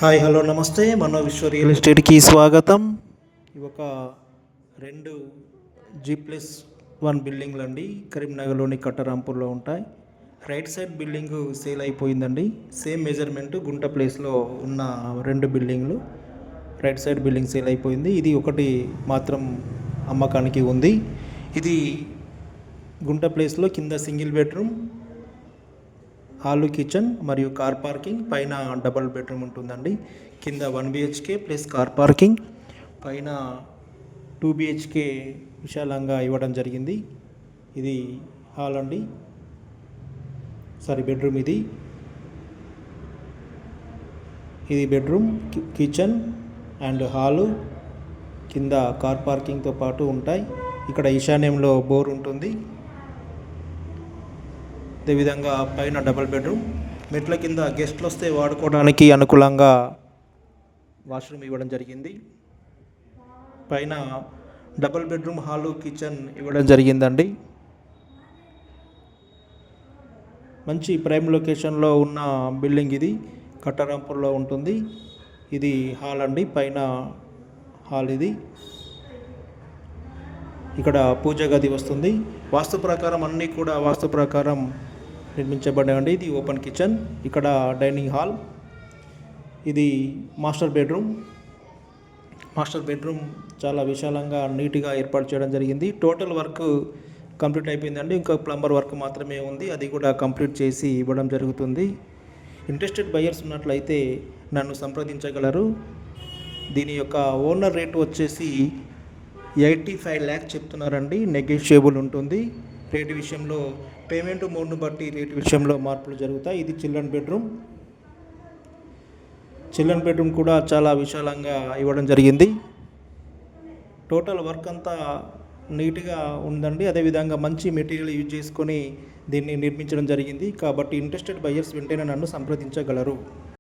Hi hello నమస్తే మన విశ్వ రియల్ ఎస్టేట్కి స్వాగతం. ఇవి ఒక 2 G+1 బిల్డింగ్లు అండి. కరీంనగర్లోని కట్టరాంపూర్లో ఉంటాయి. రైట్ సైడ్ బిల్డింగ్ సేల్ అయిపోయిందండి. సేమ్ మెజర్మెంట్ గుంట ప్లేస్లో ఉన్న 2 బిల్డింగ్లు రైట్ సైడ్ బిల్డింగ్ సేల్ అయిపోయింది. ఇది ఒకటి మాత్రం అమ్మకానికి ఉంది. ఇది గుంట ప్లేస్లో కింద సింగిల్ బెడ్రూమ్, హాలు, కిచెన్ మరియు కార్ పార్కింగ్, పైన డబుల్ బెడ్రూమ్ ఉంటుందండి. కింద 1 BHK ప్లస్ కార్ పార్కింగ్, పైన 2 BHK విశాలంగా ఇవ్వడం జరిగింది. ఇది హాల్ అండి, బెడ్రూమ్. ఇది బెడ్రూమ్, కిచెన్ అండ్ హాలు, కింద కార్ పార్కింగ్తో పాటు ఉంటాయి. ఇక్కడ ఈశాన్యంలో బోర్ ఉంటుంది. అదేవిధంగా పైన డబుల్ బెడ్రూమ్, మెట్ల కింద గెస్ట్లు వస్తే వాడుకోవడానికి అనుకూలంగా వాష్రూమ్ ఇవ్వడం జరిగింది. పైన డబుల్ బెడ్రూమ్, హాలు, కిచెన్ ఇవ్వడం జరిగిందండి. మంచి ప్రైమ్ లొకేషన్లో ఉన్న బిల్డింగ్ ఇది, కట్టరాంపూర్లో ఉంటుంది. ఇది హాల్ అండి, పైన హాల్. ఇది ఇక్కడ పూజ గది వస్తుంది. వాస్తు ప్రకారం అన్నీ కూడా వాస్తు ప్రకారం నిర్మించబడినవి. ఇది ఓపెన్ కిచెన్, ఇక్కడ డైనింగ్ హాల్. ఇది మాస్టర్ బెడ్రూమ్ చాలా విశాలంగా నీట్గా ఏర్పాటు చేయడం జరిగింది. టోటల్ వర్క్ కంప్లీట్ అయిపోయిందండి. ఇంకా ప్లంబర్ వర్క్ మాత్రమే ఉంది, అది కూడా కంప్లీట్ చేసి ఇవ్వడం జరుగుతుంది. ఇంట్రెస్టెడ్ బయర్స్ ఉన్నట్లయితే నన్ను సంప్రదించగలరు. దీని యొక్క ఓనర్ రేటు వచ్చేసి 85 lakhs చెప్తున్నారండి. నెగోషియబుల్ ఉంటుంది. రేటు విషయంలో పేమెంట్ మోడ్ను బట్టి రేటు విషయంలో మార్పులు జరుగుతాయి. ఇది చిల్డ్రన్ బెడ్రూమ్ కూడా చాలా విశాలంగా ఇవ్వడం జరిగింది. టోటల్ వర్క్ అంతా నీట్గా ఉందండి. అదేవిధంగా మంచి మెటీరియల్ యూజ్ చేసుకొని దీన్ని నిర్మించడం జరిగింది. కాబట్టి ఇంట్రెస్టెడ్ బయర్స్ వెంటనే నన్ను సంప్రదించగలరు.